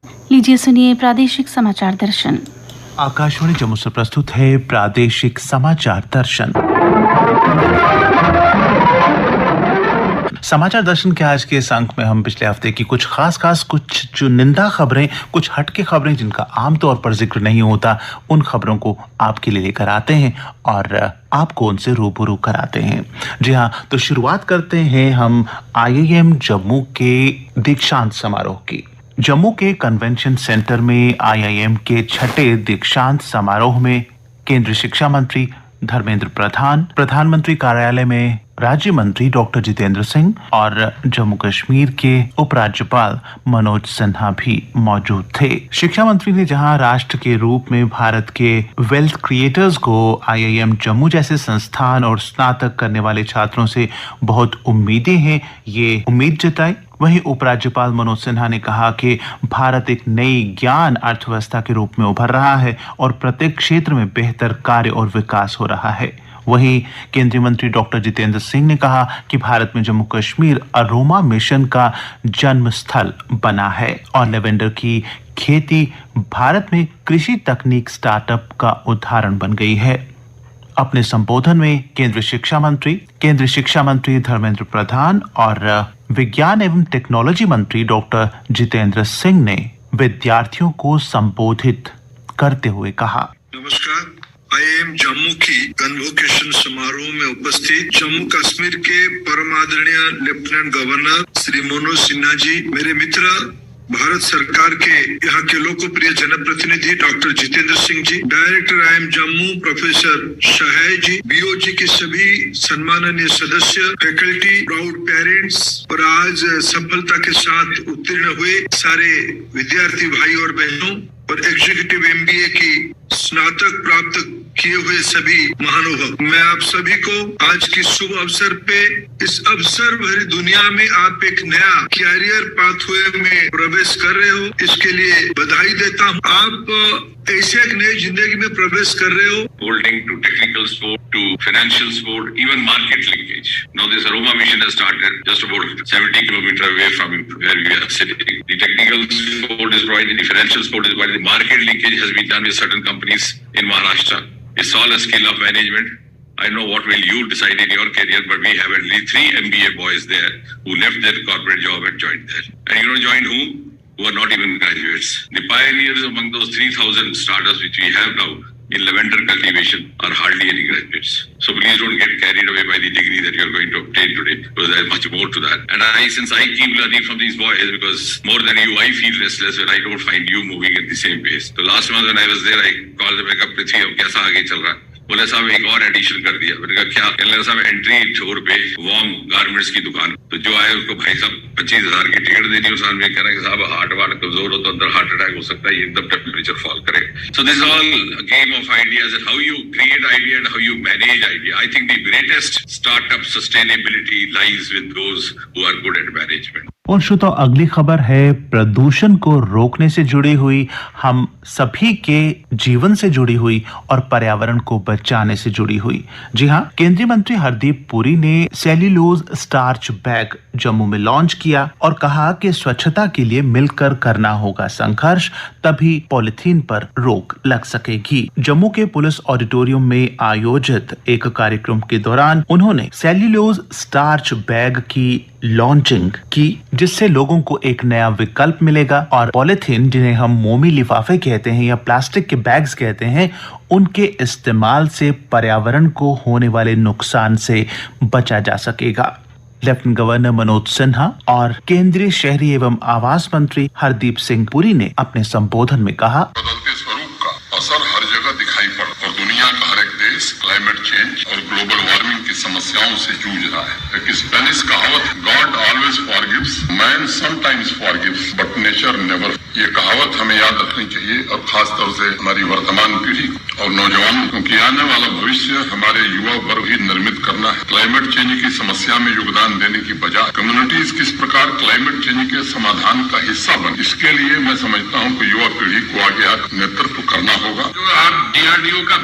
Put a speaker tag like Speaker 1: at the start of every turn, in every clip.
Speaker 1: लीजिए सुनिए प्रादेशिक समाचार दर्शन।
Speaker 2: आकाशवाणी जम्मू से प्रस्तुत है प्रादेशिक समाचार दर्शन। समाचार दर्शन के आज के इस अंक में हम पिछले हफ्ते की कुछ खास कुछ चुनिंदा खबरें, कुछ हटके खबरें जिनका आमतौर पर जिक्र नहीं होता, उन खबरों को आपके लिए लेकर आते हैं और आपको उनसे रूबरू कराते हैं। जी हाँ, तो शुरुआत करते हैं हम IIM जम्मू के दीक्षांत समारोह की। जम्मू के कन्वेंशन सेंटर में IIM के छठे दीक्षांत समारोह में केंद्रीय शिक्षा मंत्री धर्मेंद्र प्रधान, प्रधानमंत्री कार्यालय में राज्य मंत्री डॉक्टर जितेंद्र सिंह और जम्मू कश्मीर के उपराज्यपाल मनोज सिन्हा भी मौजूद थे। शिक्षा मंत्री ने जहां राष्ट्र के रूप में भारत के वेल्थ क्रिएटर्स को IIM जम्मू जैसे संस्थान और स्नातक करने वाले छात्रों से बहुत उम्मीदें हैं, ये उम्मीद जताई, वहीं उपराज्यपाल मनोज सिन्हा ने कहा कि भारत एक नई ज्ञान अर्थव्यवस्था के रूप में उभर रहा है और प्रत्येक क्षेत्र में बेहतर कार्य और विकास हो रहा है। वहीं केंद्रीय मंत्री डॉक्टर जितेंद्र सिंह ने कहा कि भारत में जम्मू कश्मीर अरोमा मिशन का जन्म स्थल बना है और लेवेंडर की खेती भारत में कृषि तकनीक स्टार्टअप का उदाहरण बन गई है। अपने संबोधन में केंद्रीय शिक्षा मंत्री धर्मेंद्र प्रधान और विज्ञान एवं टेक्नोलॉजी मंत्री डॉक्टर जितेंद्र सिंह ने विद्यार्थियों को संबोधित करते हुए कहा,
Speaker 3: नमस्कार। IIM जम्मू की कन्वोकेशन समारोह में उपस्थित जम्मू कश्मीर के परम आदरणीय लेफ्टिनेंट गवर्नर श्री मनोज सिन्हा जी, मेरे मित्र भारत सरकार के यहाँ के लोकप्रिय जनप्रतिनिधि doctor Jitendra Singh ji, director IIM Jammu professor Shah ji, BOG के सभी सम्माननीय सदस्य, फैकल्टी, प्राउड पेरेंट्स और आज सफलता के साथ उत्तीर्ण हुए सारे विद्यार्थी भाई और बहनों और एग्जीक्यूटिव MBA की स्नातक प्राप्त किए हुए सभी महानुभाव, मैं आप सभी को आज की शुभ अवसर पे, इस अवसर भरी दुनिया में आप एक नया कैरियर पाथवे में प्रवेश कर रहे हो, इसके लिए बधाई देता हूँ। आप ऐसे एक नई जिंदगी में प्रवेश कर रहे हो।
Speaker 4: Holding to technical sport, to financial sport, even market linkage. Now this Aroma mission has started just about 70 kilometers away from where we are sitting. The technical sport is provided, the financial sport is provided, the market linkage has been done with certain companies in Maharashtra. It's all a skill of management. I know what will you decide in your career, but we have at least 3 MBA boys there who left their corporate job and joined there. And you know, joined whom? Who are not even graduates. The pioneers among those 3,000 startups which we have now in lavender cultivation are hardly any graduates. So please don't get carried away by the degree that you are going to obtain today, because there is much more to that. And since I keep learning from these boys, because more than you, I feel restless when I don't find you moving at the same pace. So last month when I was there, I called them, "Kya Prithvi, ab kaisa aage chal raha hai?" बोले साहब एक और addition कर दिया। मैंने कहा क्या? कहने साहब एंट्री छोर पे वार्म गारमेंट्स की दुकान, तो जो आए उसको भाई साहब 25,000 की टिकट दे दी। उस आदमी कह रहे हैं कि साहब हार्ट वार्ट कमजोर हो तो अंदर हार्ट अटैक हो सकता है, एकदम टेम्परेचर फॉल करे। So this all game of ideas and how you create idea and how you manage idea. I think the greatest startup sustainability lies with those who are good at management.
Speaker 2: और श्रोता, अगली खबर है प्रदूषण को रोकने से जुड़ी हुई, हम सभी के जीवन से जुड़ी हुई और पर्यावरण को बचाने से जुड़ी हुई। जी हाँ, केंद्रीय मंत्री हरदीप पुरी ने सेल्यूलोज स्टार्च बैग जम्मू में लॉन्च किया और कहा कि स्वच्छता के लिए मिलकर करना होगा संघर्ष, तभी पॉलिथीन पर रोक लग सकेगी। जम्मू के पुलिस ऑडिटोरियम में आयोजित एक कार्यक्रम के दौरान उन्होंने सेल्यूलोज स्टार्च बैग की लॉन्चिंग की, जिससे लोगों को एक नया विकल्प मिलेगा और पॉलिथीन, जिन्हें हम मोमी लिफाफे कहते हैं या प्लास्टिक के बैग्स कहते हैं, उनके इस्तेमाल से पर्यावरण को होने वाले नुकसान से बचा जा सकेगा। लेफ्टिनेंट गवर्नर मनोज सिन्हा और केंद्रीय शहरी एवं आवास मंत्री हरदीप सिंह पुरी ने अपने संबोधन में कहा,
Speaker 5: बदलते स्वरूप का असर हर जगह दिखाई पड़ता और दुनिया का हर एक देश क्लाइमेट चेंज और ग्लोबल वार्मिंग की समस्याओं से जूझ रहा है। एक स्पेनिश कहावत, God always forgives, man sometimes forgives, but nature never. ये कहावत हमें याद रखनी चाहिए और खास तौर से हमारी वर्तमान पीढ़ी और नौजवानों, क्योंकि आने वाला भविष्य हमारे युवा वर्ग ही निर्मित करना है। क्लाइमेट चेंज की समस्या में योगदान देने की बजाय कम्युनिटीज किस प्रकार क्लाइमेट चेंज के समाधान का हिस्सा बने, इसके लिए मैं समझता हूँ कि युवा पीढ़ी को आगे नेतृत्व करना होगा।
Speaker 4: जो आप DRDO का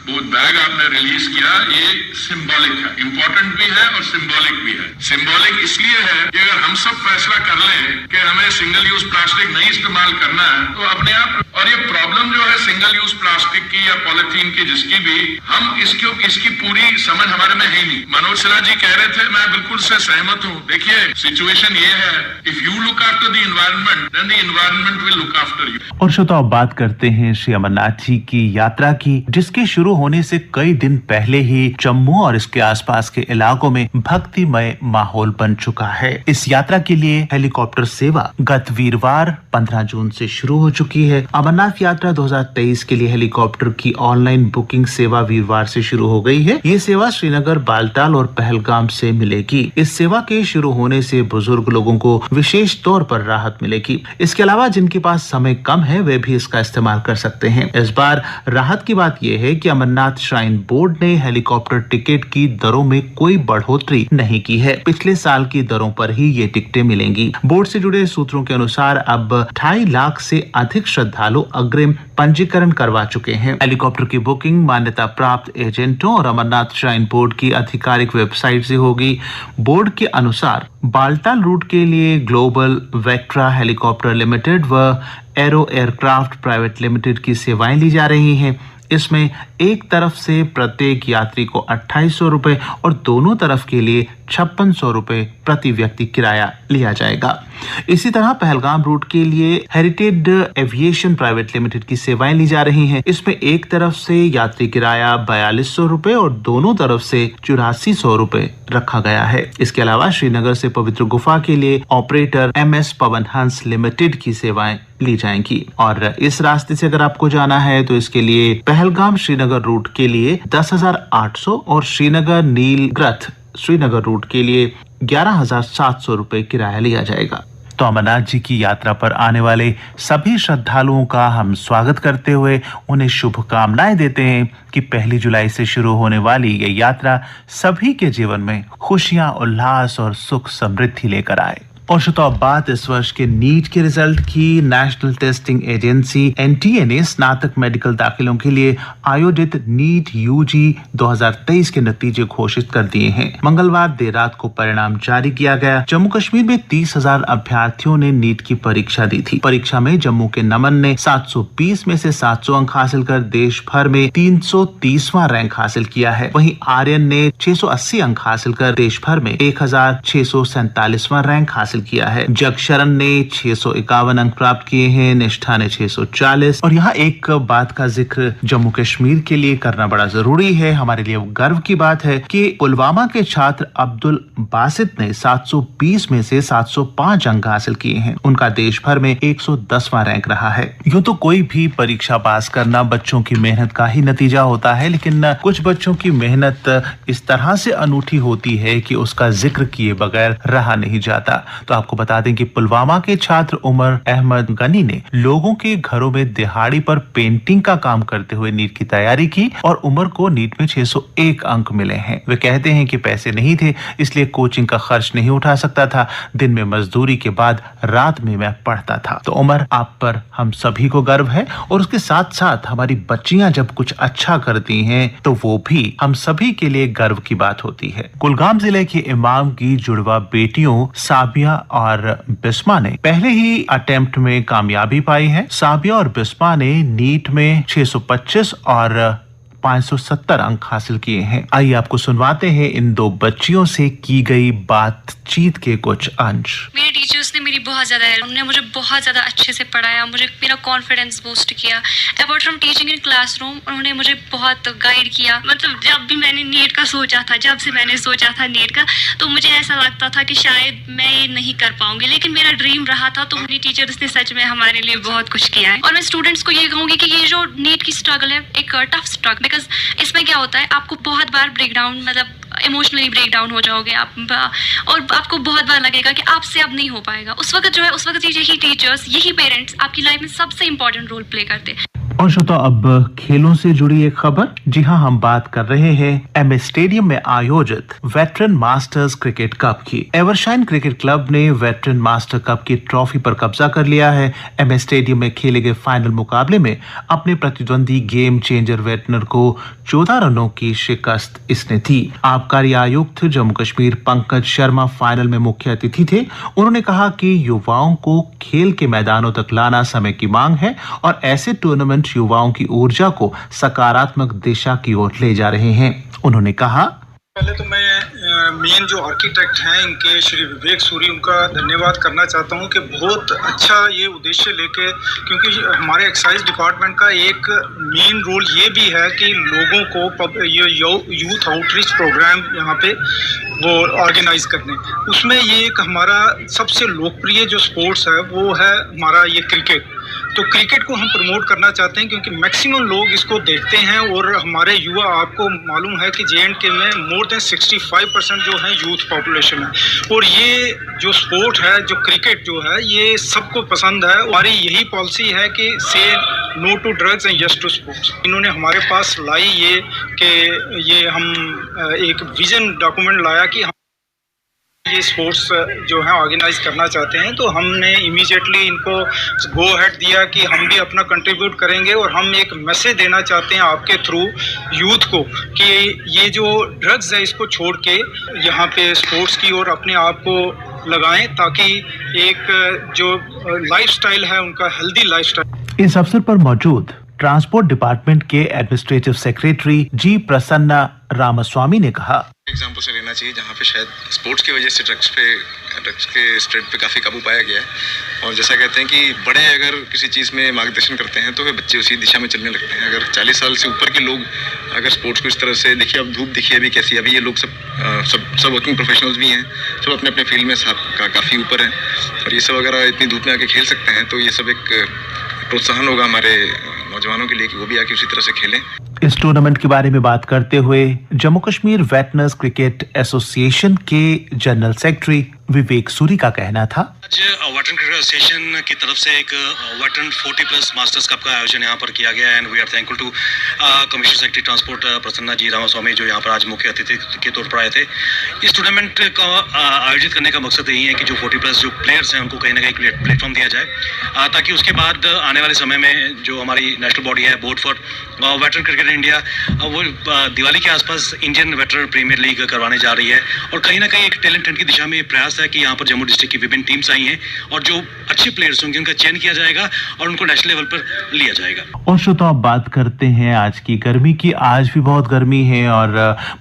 Speaker 5: वो बैग आपने रिलीज किया, ये सिंबॉलिक है, इंपॉर्टेंट भी है और सिंबॉलिक भी है। सिंबॉलिक इसलिए है कि अगर हम सब फैसला कर लें कि हमें सिंगल यूज प्लास्टिक नहीं इस्तेमाल करना है तो अपने आप, और ये प्रॉब्लम जो है सिंगल यूज प्लास्टिक की या पॉलिथीन की जिसकी भी, हम इसकी पूरी समझ हमारे में है ही नहीं। मनोज सिन्हा जी कह रहे थे, मैं बिल्कुल से सहमत हूँ। देखिए सिचुएशन ये है, if you look after the environment then the environment will look after you.
Speaker 2: और श्रोता, अब बात करते हैं श्री अमरनाथ जी की यात्रा की, जिसके शुरू होने से कई दिन पहले ही जम्मू और इसके आसपास के इलाकों में भक्तिमय माहौल बन चुका है। इस यात्रा के लिए हेलीकॉप्टर सेवा गत वीरवार 15 जून से शुरू हो चुकी है। अमरनाथ यात्रा 2023 के लिए हेलीकॉप्टर की ऑनलाइन बुकिंग सेवा वीरवार से शुरू हो गई है। ये सेवा श्रीनगर, बालटाल और पहलगाम से मिलेगी। इस सेवा के शुरू होने से बुजुर्ग लोगों को विशेष तौर पर राहत मिलेगी। इसके अलावा जिनके पास समय कम है वे भी इसका इस्तेमाल कर सकते हैं। इस बार राहत की बात यह है कि अमरनाथ श्राइन बोर्ड ने हेलीकॉप्टर टिकट की दरों में कोई बढ़ोतरी नहीं की है। पिछले साल की दरों पर ही ये टिकटें मिलेंगी। बोर्ड से जुड़े सूत्रों के अनुसार अब 2.5 लाख से अधिक श्रद्धालु अग्रिम पंजीकरण करवा चुके हैं। हेलीकॉप्टर की बुकिंग मान्यता प्राप्त एजेंटों और अमरनाथ श्राइन बोर्ड की आधिकारिक वेबसाइट से होगी। बोर्ड के अनुसार बालटाल रूट के लिए ग्लोबल वेक्ट्रा हेलीकॉप्टर लिमिटेड व एरो एयरक्राफ्ट प्राइवेट लिमिटेड की सेवाएं ली जा रही हैं। इसमें एक तरफ से प्रत्येक यात्री को 2800 रुपए और दोनों तरफ के लिए 5600 रुपए प्रति व्यक्ति किराया लिया जाएगा। इसी तरह पहलगाम रूट के लिए हेरिटेज एविएशन प्राइवेट लिमिटेड की सेवाएं ली जा रही हैं। इसमें एक तरफ से यात्री किराया 4200 रुपए और दोनों तरफ से 8400 रुपए रखा गया है। इसके अलावा श्रीनगर से पवित्र गुफा के लिए operator MS Pawan Hans limited की सेवाएं ली जाएंगी। और इस रास्ते से अगर आपको जाना है तो इसके लिए पहलगाम श्रीनगर रूट के लिए 10,800 और श्रीनगर नीलग्रथ श्रीनगर रूट के लिए 11,700 रुपए किराया लिया जाएगा। तो अमरनाथ जी की यात्रा पर आने वाले सभी श्रद्धालुओं का हम स्वागत करते हुए उन्हें शुभकामनाएं देते हैं कि 1 जुलाई से शुरू होने वाली ये यात्रा सभी के जीवन में खुशियां, उल्लास और सुख समृद्धि लेकर आए। और श्रोता, बात इस वर्ष के नीट के रिजल्ट की। नेशनल टेस्टिंग एजेंसी NTA ने स्नातक मेडिकल दाखिलों के लिए आयोजित नीट UG 2023 के नतीजे घोषित कर दिए हैं। मंगलवार देर रात को परिणाम जारी किया गया। जम्मू कश्मीर में 30,000 अभ्यर्थियों ने नीट की परीक्षा दी थी। परीक्षा में जम्मू के नमन ने 720 में से 700 अंक हासिल कर देश भर में 330वां रैंक हासिल किया है। वहीं आर्यन ने 680 अंक हासिल कर देश भर में 1647वां रैंक हासिल किया है। जगशरण ने 651 अंक प्राप्त किए हैं। निष्ठा ने 640। और यहाँ एक बात का जिक्र जम्मू कश्मीर के लिए करना बड़ा जरूरी है। हमारे लिए गर्व की बात है कि पुलवामा के छात्र अब्दुल बासित ने 720 में से 705 अंक हासिल किए हैं। उनका देश भर में 110वां रैंक रहा है। यूं तो कोई भी परीक्षा पास करना बच्चों की मेहनत का ही नतीजा होता है, लेकिन कुछ बच्चों की मेहनत इस तरह से अनूठी होती है कि उसका जिक्र किए बगैर रहा नहीं जाता। तो आपको बता दें कि पुलवामा के छात्र उमर अहमद गनी ने लोगों के घरों में दिहाड़ी पर पेंटिंग का काम करते हुए नीट की तैयारी की और उमर को नीट में 601 अंक मिले हैं। वे कहते हैं कि पैसे नहीं थे, इसलिए कोचिंग का खर्च नहीं उठा सकता था। दिन में मजदूरी के बाद रात में मैं पढ़ता था। तो उमर, आप पर हम सभी को गर्व है और उसके साथ साथ हमारी बच्चियां जब कुछ अच्छा करती हैं तो वो भी हम सभी के लिए गर्व की बात होती है। कुलगाम जिले के इमाम की जुड़वा बेटियों साबिया और बिस्मा ने पहले ही अटेम्प्ट में कामयाबी पाई है। साबिया और बिस्मा ने नीट में 625 और 570 अंक हासिल किए हैं। आइए आपको सुनवाते हैं इन दो बच्चियों से की गई बातचीत के कुछ अंश।
Speaker 6: मेरे टीचर्स ने मेरी बहुत ज़्यादा हेल्प, उन्होंने मुझे बहुत ज़्यादा अच्छे से पढ़ाया, मुझे मेरा कॉन्फिडेंस बूस्ट किया। Apart from teaching in classroom उन्होंने मुझे बहुत गाइड किया। मतलब जब भी मैंने नीट का सोचा था, जब से मैंने सोचा था नीट का, तो मुझे ऐसा लगता था कि शायद मैं ये नहीं कर पाऊंगी, लेकिन मेरा ड्रीम रहा था। तो मेरी टीचर्स ने सच में हमारे लिए बहुत कुछ किया है। और मैं स्टूडेंट्स को ये कहूँगी कि ये जो नीट की स्ट्रगल है, एक टफ स्ट्रगल, बिकॉज इसमें क्या होता है, आपको बहुत बार ब्रेकडाउन, मतलब इमोशनली ब्रेकडाउन हो जाओगे आप, और आपको बहुत बार लगेगा कि आपसे अब नहीं हो पाएगा। उस वक्त जो है, उस वक्त यही टीचर्स, यही पेरेंट्स आपकी लाइफ में सबसे इंपॉर्टेंट रोल प्ले करते हैं।
Speaker 2: और श्रोता, अब खेलों से जुड़ी एक खबर। जी हाँ, हम बात कर रहे हैं एमए स्टेडियम में आयोजित वेटरन मास्टर्स क्रिकेट कप की। एवरशाइन क्रिकेट क्लब ने वेटरन मास्टर कप की ट्रॉफी पर कब्जा कर लिया है। एमए स्टेडियम में खेले गए फाइनल मुकाबले में अपने प्रतिद्वंदी गेम चेंजर वेटनर को 14 रनों की शिकस्त इसने दी। आबकारी आयुक्त जम्मू कश्मीर पंकज शर्मा फाइनल में मुख्य अतिथि थे। उन्होंने कहा कि युवाओं को खेल के मैदानों तक लाना समय की मांग है और ऐसे टूर्नामेंट युवाओं की ऊर्जा को सकारात्मक दिशा की ओर ले जा रहे हैं। उन्होंने कहा,
Speaker 7: पहले तो मैं मेन जो आर्किटेक्ट हैं इनके श्री विवेक सूरी, उनका धन्यवाद करना चाहता हूं कि बहुत अच्छा ये उद्देश्य लेके, क्योंकि हमारे एक्साइज डिपार्टमेंट का एक मेन रोल ये भी है कि लोगों को ये यूथ आउटरीच प्रोग्राम यहाँ पे वो ऑर्गेनाइज करने, उसमें ये एक हमारा सबसे लोकप्रिय जो स्पोर्ट्स है वो है हमारा ये क्रिकेट। तो क्रिकेट को हम प्रमोट करना चाहते हैं क्योंकि मैक्सिमम लोग इसको देखते हैं और हमारे युवा, आपको मालूम है कि JNK में मोर देन 65% जो है यूथ पॉपुलेशन है और ये जो स्पोर्ट है, जो क्रिकेट जो है, ये सबको पसंद है। हमारी यही पॉलिसी है कि say no to drugs and yes to sports. इन्होंने हमारे पास लाई ये कि ये हम एक विजन डॉक्यूमेंट लाया कि ये स्पोर्ट्स जो है ऑर्गेनाइज करना चाहते हैं, तो हमने इमीडिएटली इनको गो अहेड दिया कि हम भी अपना कंट्रीब्यूट करेंगे और हम एक मैसेज देना चाहते हैं आपके थ्रू यूथ को कि ये जो ड्रग्स है इसको छोड़ के यहाँ पे स्पोर्ट्स की ओर अपने आप को लगाएं ताकि एक जो लाइफस्टाइल है उनका हेल्दी लाइफस्टाइल।
Speaker 2: इस अवसर पर मौजूद ट्रांसपोर्ट डिपार्टमेंट के एडमिनिस्ट्रेटिव सेक्रेटरी जी प्रसन्ना रामास्वामी ने कहा,
Speaker 8: एग्जाम्पल से लेना चाहिए जहाँ पे शायद स्पोर्ट्स की वजह से ड्रग्स के स्ट्रेट पे काफ़ी काबू पाया गया है। और जैसा कहते हैं कि बड़े अगर किसी चीज़ में मार्गदर्शन करते हैं तो वे बच्चे उसी दिशा में चलने लगते हैं। अगर 40 साल से ऊपर के लोग अगर स्पोर्ट्स को इस तरह से देखिए, अब धूप देखिए अभी कैसी, अभी ये लोग सब वर्किंग प्रोफेशनल्स भी हैं, सब अपने अपने फील्ड में काफ़ी ऊपर हैं और ये सब अगर इतनी धूप में आके खेल सकते हैं तो ये सब एक प्रोत्साहन होगा हमारे नौजवानों के लिए कि वो भी आके उसी तरह से खेलें।
Speaker 2: इस टूर्नामेंट के बारे में बात करते हुए जम्मू कश्मीर वेटनर्स क्रिकेट एसोसिएशन के जनरल सेक्रेटरी विवेक सूरी का कहना था,
Speaker 9: आज वेटरन क्रिकेट एसोसिएशन की तरफ से एक वेटरन 40+ मास्टर्स कप का आयोजन यहाँ पर किया गया है and we are thankful to commissioner secretary transport Prasanna ji Ramaswami जो यहाँ पर आज मुख्य अतिथि के तौर पर आए थे। इस टूर्नामेंट का आयोजित करने का मकसद यही है कि जो 40+ जो प्लेयर्स हैं उनको कहीं ना कहीं प्लेटफॉर्म दिया जाए ताकि उसके बाद आने वाले समय में जो हमारी नेशनल बॉडी है board for veteran cricket India, वो दिवाली के आसपास इंडियन वेटरन प्रीमियर लीग करवाने जा रही है और कहीं ना कहीं एक टैलेंट हंट की दिशा में प्रयास है कि यहाँ पर जम्मू डिस्ट्रिक्ट की विभिन्न टीम्स आई हैं और जो अच्छे प्लेयर्स होंगे उनका चयन किया जाएगा और उनको नेशनल लेवल पर लिया जाएगा।
Speaker 2: और श्रोता, अब बात करते हैं आज की गर्मी की। आज भी बहुत गर्मी है और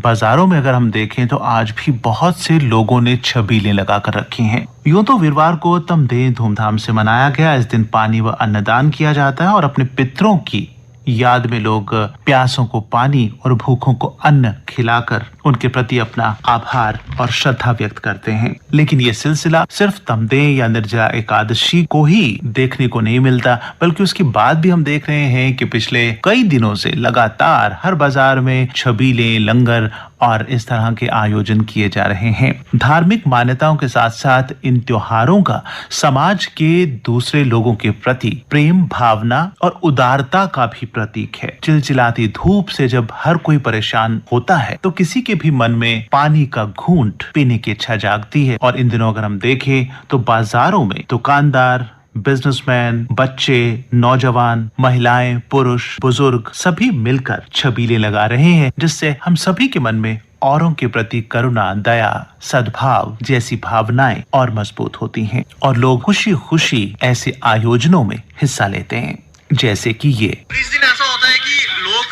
Speaker 2: बाजारों में अगर हम देखें तो आज भी बहुत से लोगों ने छबीलें लगा कर रखी हैं। यूं तो वीरवार को तमदेह धूमधाम से मनाया गया। इस दिन पानी व अन्नदान किया जाता है और अपने पितरों की याद में लोग प्यासों को पानी और भूखों को अन्न खिलाकर उनके प्रति अपना आभार और श्रद्धा व्यक्त करते हैं। लेकिन ये सिलसिला सिर्फ तमदेह या निर्जला एकादशी को ही देखने को नहीं मिलता, बल्कि उसके बाद भी हम देख रहे हैं कि पिछले कई दिनों से लगातार हर बाजार में छबीलें, लंगर और इस तरह के आयोजन किए जा रहे हैं। धार्मिक मान्यताओं के साथ साथ इन त्योहारों का समाज के दूसरे लोगों के प्रति प्रेम भावना और उदारता का भी प्रतीक है। चिलचिलाती धूप से जब हर कोई परेशान होता है तो किसी के भी मन में पानी का घूंट पीने की इच्छा जागती है। और इन दिनों अगर हम देखें तो बाजारों में दुकानदार, बिजनेसमैन, बच्चे, नौजवान, महिलाएं, पुरुष, बुजुर्ग सभी मिलकर छबीलें लगा रहे हैं, जिससे हम सभी के मन में औरों के प्रति करुणा, दया, सद्भाव जैसी भावनाएं और मजबूत होती हैं और लोग खुशी खुशी ऐसे आयोजनों में हिस्सा लेते हैं, जैसे कि ये।
Speaker 10: इस दिन ऐसा होता है कि लोग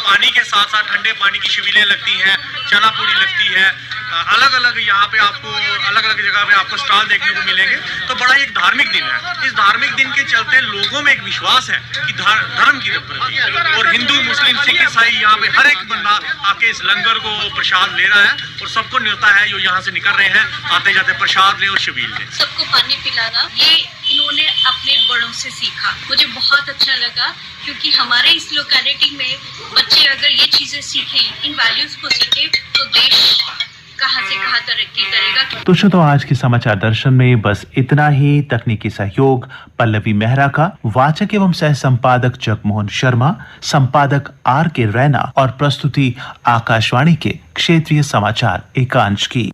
Speaker 10: पानी के साथ साथ ठंडे पानी की छबीलें लगती हैं, चना पूड़ी लगती है, अलग अलग यहाँ पे आपको अलग अलग जगह पे आपको स्टॉल देखने को मिलेंगे। तो बड़ा एक धार्मिक दिन है। इस धार्मिक दिन के चलते लोगों में एक विश्वास है कि धर्म की प्रति, और हिंदू, मुस्लिम, सिख, ईसाई यहाँ पे हर एक बंदा आके इस लंगर को प्रसाद ले रहा है और सबको न्योता है जो यहाँ से निकल रहे हैं, आते जाते प्रसाद ले और छबील ले।
Speaker 6: सबको पानी पिलाना ये इन्होंने अपने बड़ों से सीखा, मुझे बहुत अच्छा लगा क्योंकि हमारे इस लोकेलिटी में बच्चे अगर ये चीजें सीखें, इन वैल्यूज को सीखें तो देश कहां से कहां तरक्की करेगा।
Speaker 2: तो श्रोताओ, आज के समाचार दर्शन में बस इतना ही। तकनीकी सहयोग पल्लवी मेहरा का, वाचक एवं सह संपादक जगमोहन शर्मा, संपादक आर के रैना और प्रस्तुति आकाशवाणी के क्षेत्रीय समाचार एकांश की।